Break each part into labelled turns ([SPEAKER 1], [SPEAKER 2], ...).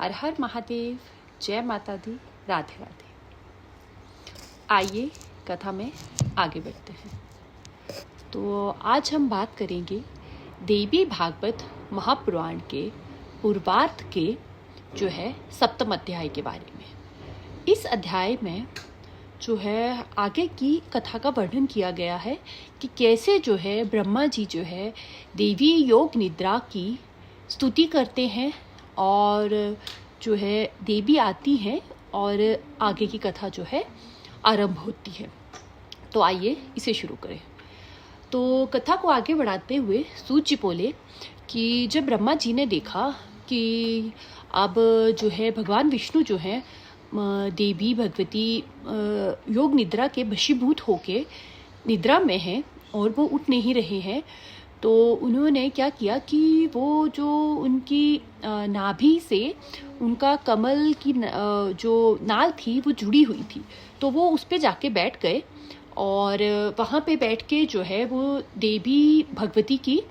[SPEAKER 1] हर हर महादेव, जय माता दी, राधे राधे। आइए कथा में आगे बढ़ते हैं। तो आज हम बात करेंगे देवी भागवत महापुराण के पूर्वार्ध के जो है सप्तम अध्याय के बारे में। इस अध्याय में जो है आगे की कथा का वर्णन किया गया है कि कैसे जो है ब्रह्मा जी जो है देवी योग निद्रा की स्तुति करते हैं और जो है देवी आती हैं और आगे की कथा जो है आरंभ होती है। तो आइए इसे शुरू करें। तो कथा को आगे बढ़ाते हुए सूत जी बोले कि जब ब्रह्मा जी ने देखा कि अब जो है भगवान विष्णु जो है देवी भगवती योग निद्रा के वशीभूत होके निद्रा में हैं और वो उठ नहीं रहे हैं, तो उन्होंने क्या किया कि वो जो उनकी नाभि से उनका कमल की जो नाल थी वो जुड़ी हुई थी, तो वो उस पे जाके बैठ गए और वहाँ पे बैठ के जो है वो देवी भगवती की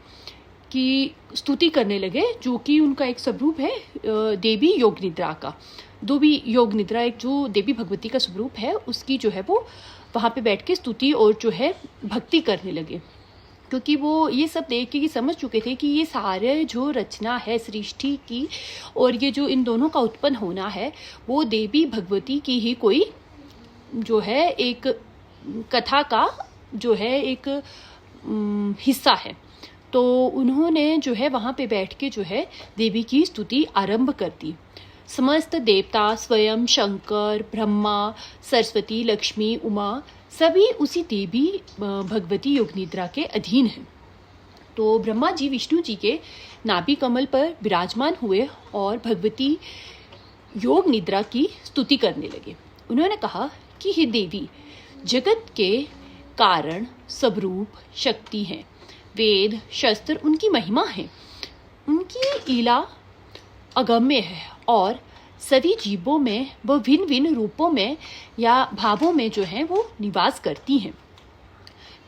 [SPEAKER 1] स्तुति करने लगे, जो कि उनका एक स्वरूप है देवी योग निद्रा का। देवी योग निद्रा एक जो देवी भगवती का स्वरूप है उसकी जो है वो वहाँ पे बैठ के स्तुति और जो है भक्ति करने लगे, क्योंकि वो ये सब देख के समझ चुके थे कि ये सारे जो रचना है सृष्टि की और ये जो इन दोनों का उत्पन्न होना है वो देवी भगवती की ही कोई जो है एक कथा का जो है एक हिस्सा है। तो उन्होंने जो है वहाँ पे बैठ के जो है देवी की स्तुति आरंभ कर दी। समस्त देवता स्वयं शंकर, ब्रह्मा, सरस्वती, लक्ष्मी, उमा सभी उसी देवी भगवती योग निद्रा के अधीन हैं। तो ब्रह्मा जी विष्णु जी के नाभि कमल पर विराजमान हुए और भगवती योग निद्रा की स्तुति करने लगे। उन्होंने कहा कि हे देवी, जगत के कारण स्वरूप शक्ति हैं, वेद शस्त्र उनकी महिमा है, उनकी लीला अगम्य है और सभी जीवों में वो भिन्न भिन्न रूपों में या भावों में जो है वो निवास करती हैं।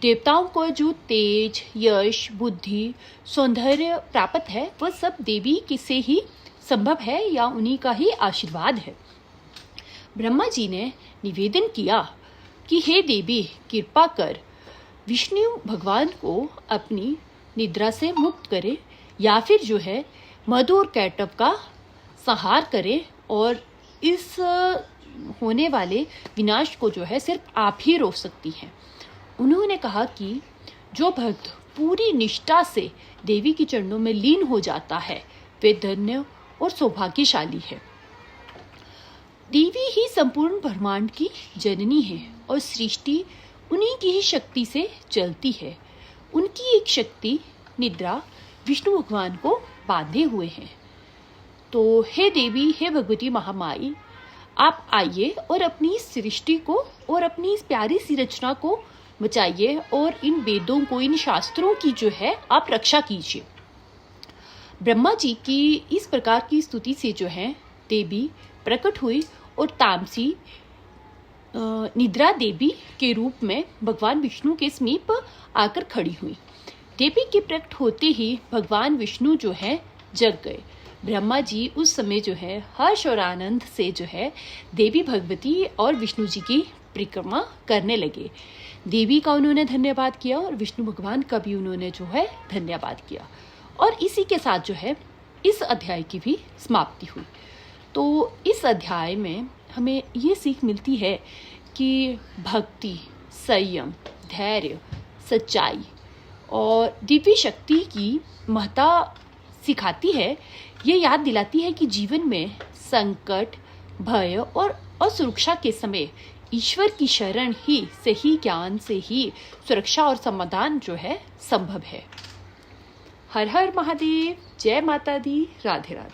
[SPEAKER 1] देवताओं को जो तेज, यश, बुद्धि, सौंदर्य प्राप्त है वह सब देवी से ही संभव है या उन्हीं का ही आशीर्वाद है। ब्रह्मा जी ने निवेदन किया कि हे देवी, कृपा कर विष्णु भगवान को अपनी निद्रा से मुक्त करे या फिर जो है मधु और कैटव का संहार करे और इस होने वाले विनाश को जो है सिर्फ आप ही रोक सकती हैं। उन्होंने कहा कि जो भक्त पूरी निष्ठा से देवी के चरणों में लीन हो जाता है वे धन्य और सौभाग्यशाली है। देवी ही संपूर्ण ब्रह्मांड की जननी है और सृष्टि उन्हीं की ही शक्ति से चलती है। उनकी एक शक्ति निद्रा विष्णु भगवान को बांधे हुए हैं। तो हे देवी, हे भगवती महामाई, आप आइए और अपनी इस सृष्टि को और अपनी इस प्यारी सी रचना को बचाइए और इन वेदों को, इन शास्त्रों की जो है आप रक्षा कीजिए। ब्रह्मा जी की इस प्रकार की स्तुति से जो है देवी प्रकट हुई और तामसी निद्रा देवी के रूप में भगवान विष्णु के समीप आकर खड़ी हुई। देवी के प्रकट होते ही भगवान विष्णु जो है जग गए। ब्रह्मा जी उस समय जो है हर्ष और आनंद से जो है देवी भगवती और विष्णु जी की परिक्रमा करने लगे। देवी का उन्होंने धन्यवाद किया और विष्णु भगवान का भी उन्होंने जो है धन्यवाद किया और इसी के साथ जो है इस अध्याय की भी समाप्ति हुई। तो इस अध्याय में हमें ये सीख मिलती है कि भक्ति, संयम, धैर्य, सच्चाई और दिव्य शक्ति की महत्ता सिखाती है। ये याद दिलाती है कि जीवन में संकट, भय और असुरक्षा के समय ईश्वर की शरण ही सही ज्ञान से ही सुरक्षा और समाधान जो है संभव है। हर हर महादेव, जय माता दी, राधे राधे।